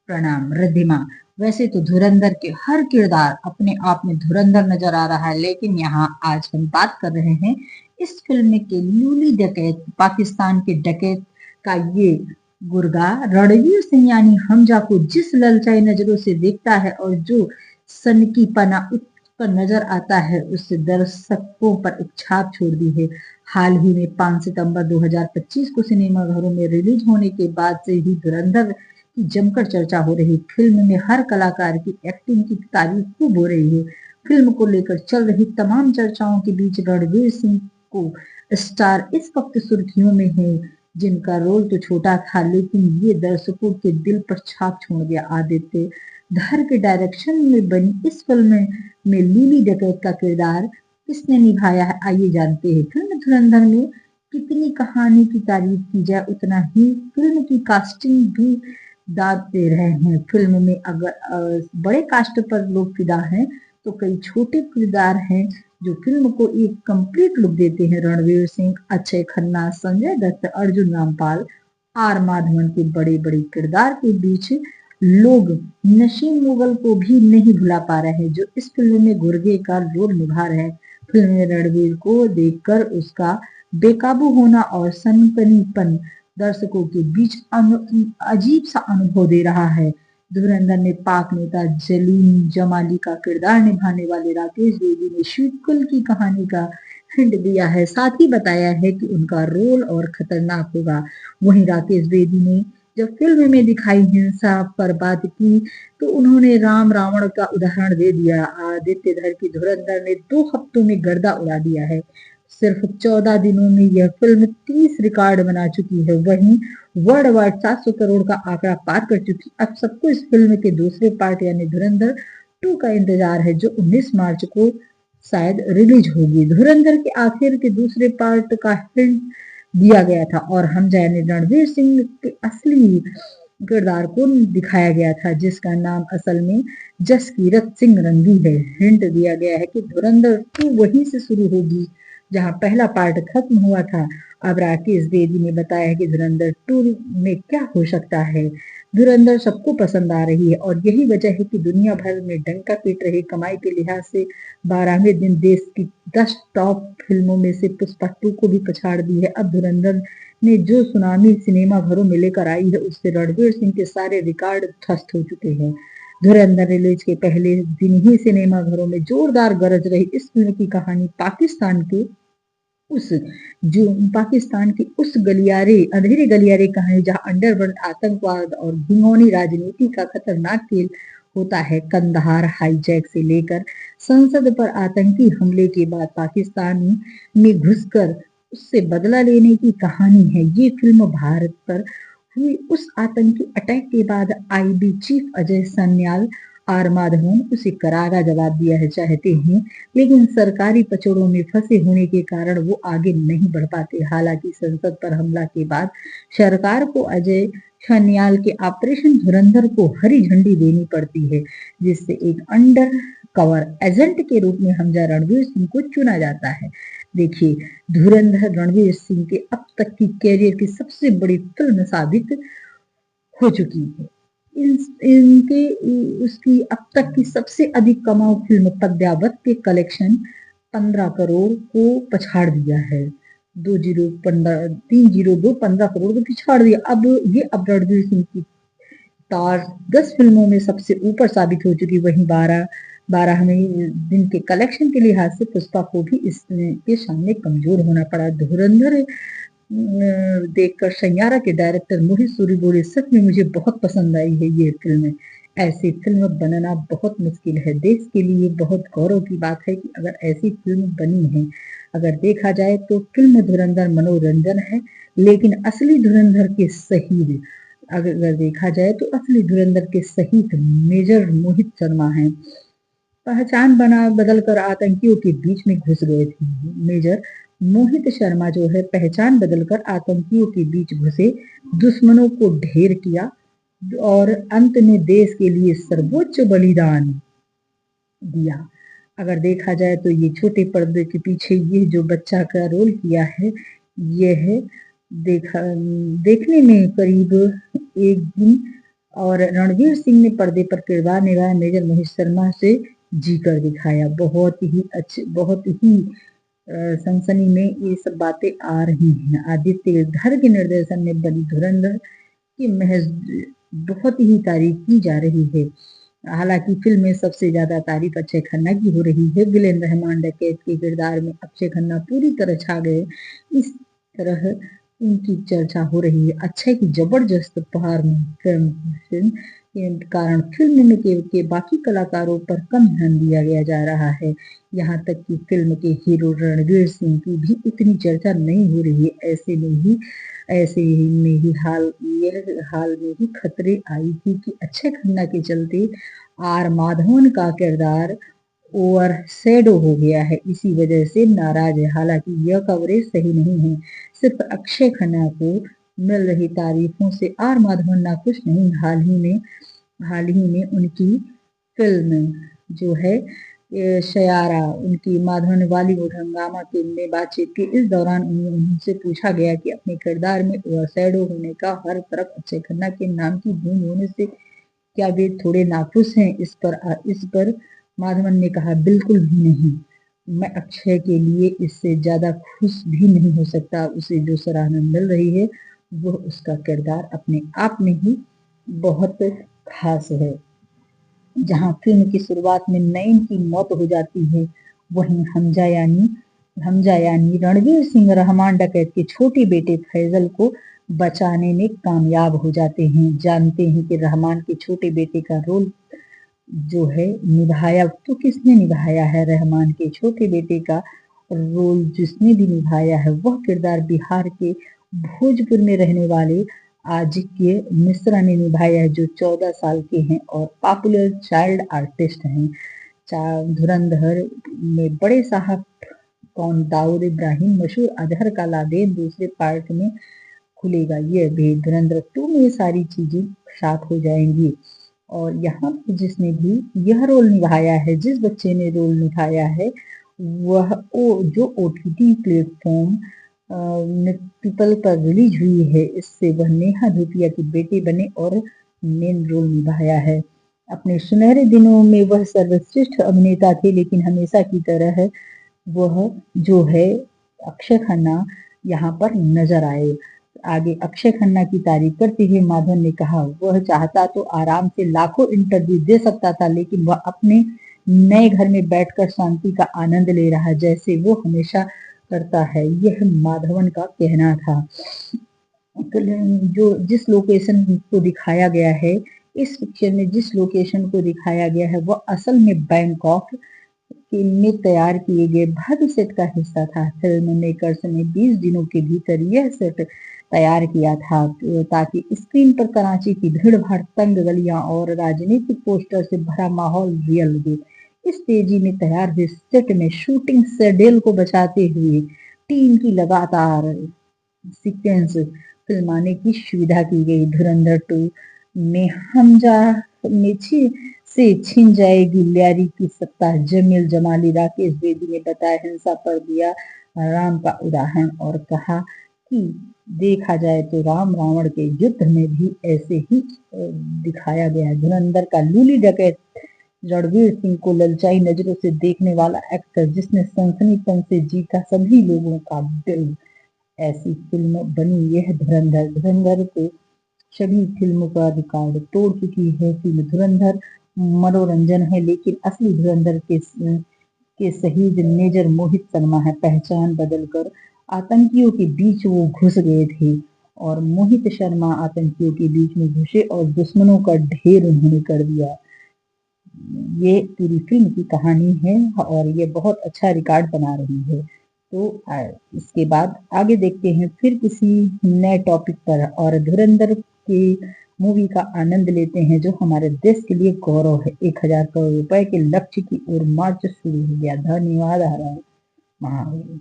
प्रणाम रिद्धिमा। वैसे तो धुरंधर के हर किरदार अपने आप में धुरंधर नजर आ रहा है, लेकिन यहाँ आज हम बात कर रहे हैं इस फिल्म के लूली डकैत, पाकिस्तान के डकैत का ये गुर्गा रणवीर सिंह यानी हमजा को जिस ललचाई नजरों से देखता है और जो सनकीपना उस पर नजर आता है, उससे दर्शकों पर एक छाप छोड़ दी है। हाल ही में 5 सितंबर 2025 को सिनेमाघरों में रिलीज होने के बाद से ही धुरंधर की जमकर चर्चा हो रही। फिल्म में हर कलाकार की एक्टिंग की तारीफ खूब हो रही है। फिल्म को लेकर चल रही तमाम चर्चाओं के बीच रणवीर सिंह को स्टार इस वक्त सुर्खियों में है, जिनका रोल तो छोटा था लेकिन ये दर्शकों के दिल पर छाप छोड़ गया। आदित्य धर के डायरेक्शन में बनी इस फिल्म में लीली डकैत का किरदार किसने निभाया है, आइए जानते हैं। फिल्म धुरंधर में कितनी कहानी की तारीफ की जाए उतना ही फिल्म की कास्टिंग भी दाद दे रहे हैं। फिल्म में अगर बड़े कास्ट पर लोग फिदा हैं तो कई छोटे किरदार हैं जो फिल्म को एक कंप्लीट लुक देते हैं। रणवीर सिंह, अक्षय खन्ना, संजय दत्त, अर्जुन रामपाल, आर माधवन के बड़े बड़े किरदार के बीच लोग नसीम मुगल को भी नहीं भुला पा रहे हैं, जो इस फिल्म में गुर्गे का रोल निभा रहे हैं। फिल्म में रणवीर को देखकर उसका बेकाबू होना और सनसनीपन दर्शकों के बीच अजीब सा अनुभव दे रहा है। धुरंधर में पाक नेता जलील जमाली का किरदार निभाने वाले राकेश बेदी ने शिवकुल की कहानी का हिंट दिया है, साथ ही बताया है कि उनका रोल और खतरनाक होगा। वहीं राकेश बेदी ने जब फिल्म में दिखाई हिंसा पर बात की तो उन्होंने राम रावण का उदाहरण दे दिया। आदित्य धर की धुरंधर ने 2 हफ्तों में गर्दा उड़ा दिया है। सिर्फ 14 दिनों में यह फिल्म 30 रिकॉर्ड बना चुकी है। वहीं वर्ल्ड वाइड 700 करोड़ का आंकड़ा पार कर चुकी। अब सबको इस फिल्म के दूसरे पार्ट यानी धुरंधर 2 का इंतजार है, जो 19 मार्च को शायद रिलीज होगी। धुरंधर के आखिर के दूसरे पार्ट का हिंट दिया गया था और हमजा यानी रणवीर सिंह के असली किरदार को दिखाया गया था, जिसका नाम असल में जसकीरत सिंह रंगी है। हिंट दिया गया है कि धुरंधर 2 वहीं से शुरू होगी जहां पहला पार्ट खत्म हुआ था। अब राकेश बेदी ने बताया है कि धुरंधर 2 में क्या हो सकता है। धुरंधर सबको पसंद आ रही है और यही वजह है कि दुनिया भर में डंका पीट रही। कमाई के लिहाज से 12वें दिन देश की 10 टॉप फिल्मों में से पुष्पा 2 को भी पछाड़ दी है। अब धुरंधर ने जो सुनामी सिनेमा घरों में लेकर आई है, उससे रणवीर सिंह के सारे रिकॉर्ड ध्वस्त हो चुके हैं। धुरंधर रिलीज के पहले दिन ही सिनेमा घरों में जोरदार गरज रही। इस फिल्म की कहानी उस पाकिस्तान की उस गलियारे अंधेरे गलियारे कहानी जहां अंडरवर्ल्ड, आतंकवाद और घिनौनी राजनीति का खतरनाक खेल होता है। कंदहार हाईजैक से लेकर संसद पर आतंकी हमले के बाद पाकिस्तान में घुसकर उससे बदला लेने की कहानी है। ये फिल्म भारत पर हुई उस आतंकी अटैक के बाद IB chief Ajay Sanyal R Madhavan उसे करारा जवाब दिया है चाहते हैं, लेकिन सरकारी पचड़ों में फंसे होने के कारण वो आगे नहीं बढ़ पाते। हालांकि संसद पर हमला के बाद सरकार को अजय सन्याल के ऑपरेशन धुरंधर को हरी झंडी देनी पड़ती है, जिससे एक अंडर कवर एजेंट के रूप में हमजा रणवीर सिंह को चुना जाता है। देखिए, धुरंधर रणवीर सिंह के अब तक की कैरियर की सबसे बड़ी फिल्म साबित हो चुकी है। इनके उसकी अब तक की सबसे अधिक कमाऊ फिल्म पद्मावत के कलेक्शन 15 करोड़ को पछाड़ दिया है। 15 करोड़ को पिछाड़ दिया। अब रणवीर सिंह की तार 10 फिल्मों में सबसे ऊपर साबित हो चुकी। वहीं 12वें दिन के कलेक्शन के लिहाज से पुष्पा को भी इसके सामने कमजोर होना पड़ा। धुरंधर देखकर सैयारा के डायरेक्टर मोहित सूरी बोले, सच में मुझे बहुत पसंद आई है ये फिल्म। ऐसी फिल्म बनना बहुत मुश्किल है। देश के लिए बहुत गौरव की बात है कि अगर ऐसी फिल्म बनी है। अगर देखा जाए तो फिल्म धुरंधर मनोरंजन है, लेकिन असली धुरंधर के शहीद अगर देखा जाए तो असली धुरंधर के शहीद मेजर मोहित शर्मा हैं। पहचान बदल कर आतंकियों के बीच में घुस गए थे। मेजर मोहित शर्मा जो है पहचान बदलकर आतंकियों के बीच घुसे, दुश्मनों को ढेर किया और अंत में देश के लिए सर्वोच्च बलिदान दिया। अगर देखा जाए तो ये छोटे पर्दे के पीछे ये जो बच्चा का रोल किया है, यह देखने में करीब एक दिन और रणवीर सिंह ने पर्दे पर किरदार निभाया मेजर मोहित शर्मा से जीकर दिखाया। बहुत ही अच्छे, बहुत ही सनसनी में ये सब बातें आ रही हैं। आदित्य धर के निर्देशन में बनी धुरंधर की महज बहुत ही तारीफ की जा रही है। हालांकि फिल्म में सबसे ज्यादा तारीफ अक्षय खन्ना की हो रही है। विलेन रहमान डकैत के किरदार में अक्षय खन्ना पूरी तरह छा गए, इस तरह उनकी चर्चा हो रही है। अक्षय की जबरदस्त फिल्म के कारण फिल्म में के बाकी कलाकारों पर कम ध्यान दिया गया जा रहा है। यहाँ तक कि फिल्म के हीरो रणवीर सिंह की भी उतनी चर्चा नहीं हो रही है। ऐसे में ही हाल में ही खतरे आई थी कि अक्षय खन्ना के चलते आर माधवन का किरदार ओवर शेडो हो गया है, इसी वजह से नाराज है। हालांकि यह कवरेज सही नहीं है। सिर्फ अक्षय खन्ना को मिल रही तारीफों से आर माधवन नाखुश नहीं। हाल ही में उनकी फिल्म जो है शयारा, उनकी माधवन बॉलीवुड हंगामा के में बातचीत की इस दौरान उनसे पूछा गया कि अपने किरदार में ओवरशैडो होने का हर तरफ अक्षय खन्ना के नाम की गूंज होने से क्या वे थोड़े नाखुश हैं? इस पर माधवन ने कहा, बिल्कुल भी नहीं। मैं अक्षय के लिए इससे ज्यादा खुश भी नहीं हो सकता। उसे जो सराहना मिल रही है वो उसका किरदार अपने आप में ही बहुत खास है। जहां फिल्म की शुरुआत में नईम की मौत हो जाती है, वहीं हमजा यानी रणवीर सिंह रहमान डकैत के छोटे बेटे फैजल को बचाने में कामयाब हो जाते हैं। जानते हैं कि रहमान के छोटे बेटे का रोल जो है निभाया तो किसने निभाया है? रहमान के छोटे बेटे का रोल जिसने भी निभाया है वह किरदार बिहार के भोजपुर में रहने वाले आजिक्य मिश्रा ने निभाया है, जो 14 साल के हैं और पॉपुलर चाइल्ड आर्टिस्ट हैं। धुरंधर में बड़े साहब कौन दाऊद इब्राहिम, मशहूर अजहर का लादेन दूसरे पार्ट में खुलेगा। यह भी धुरंधर 2 में सारी चीजें साफ हो जाएंगी। और यहाँ पर जिसने भी यह रोल निभाया है, जिस बच्चे ने रोल निभाया है, वह जो OTT प्लेटफॉर्म पीपल पर रिलीज हुई है, इससे वह नेहा धूपिया के बेटे बने और मेन रोल निभाया है। अपने सुनहरे दिनों में वह सर्वश्रेष्ठ अभिनेता थे, लेकिन हमेशा की तरह वह जो है अक्षय खन्ना यहाँ पर नजर आए। आगे अक्षय खन्ना की तारीफ करते हुए माधवन ने कहा, वह चाहता तो आराम से लाखों इंटरव्यू दे सकता था, लेकिन वह अपने नए घर में बैठकर शांति का आनंद ले रहा जैसे वो हमेशा करता है। यह माधवन का कहना था। जो जिस लोकेशन को दिखाया गया है, इस पिक्चर में जिस लोकेशन को दिखाया गया है वह असल में बैंकॉक में तैयार किए गए भव्य सेट का हिस्सा था। फिल्म मेकर्स ने 20 दिनों के भीतर यह सेट तैयार किया था ताकि स्क्रीन पर कराची की भीड़ भाड़, तंग गलियां और राजनीतिक पोस्टर से भरा माहौल रियल लगे। इस तेजी में तैयार हुए सेट में शूटिंग शेड्यूल को बचाते हुए टीम की लगातार सीक्वेंस फिल्माने की सुविधा की गई। धुरंधर 2 में हमजा में से छिन जाएगी ल्यारी की सत्ता। जमील जमाली, राकेश बेदी ने बताया हिंसा पर दिया राम का उदाहरण और कहा कि देखा जाए तो राम रावण के युद्ध में भी ऐसे ही दिखाया गया है। धुरंधर का लूली डकैत रणवीर सिंह को ललचाई नजरों से देखने वाला एक्टर, जिसने सनसनीपन से जीता सभी लोगों का दिल, ऐसी फिल्म बनी यह धुरंधर। धुरंधर के सभी फिल्मों का रिकॉर्ड तोड़ चुकी है। फिल्म धुरंधर मनोरंजन है, लेकिन असली धुरंधर के शहीद मेजर मोहित शर्मा है। पहचान बदलकर आतंकियों के बीच वो घुस गए थे और मोहित शर्मा आतंकियों के बीच में घुसे और दुश्मनों का ढेर उन्होंने कर दिया। ये पूरी फिल्म की कहानी है और ये बहुत अच्छा रिकॉर्ड बना रही है। तो इसके बाद आगे देखते हैं फिर किसी नए टॉपिक पर और धुरंधर की मूवी का आनंद लेते हैं, जो हमारे देश के लिए गौरव है। 1000 करोड़ रुपए के लक्ष्य की ओर मार्च शुरू हो गया। धन्यवाद। हर हर महावीर।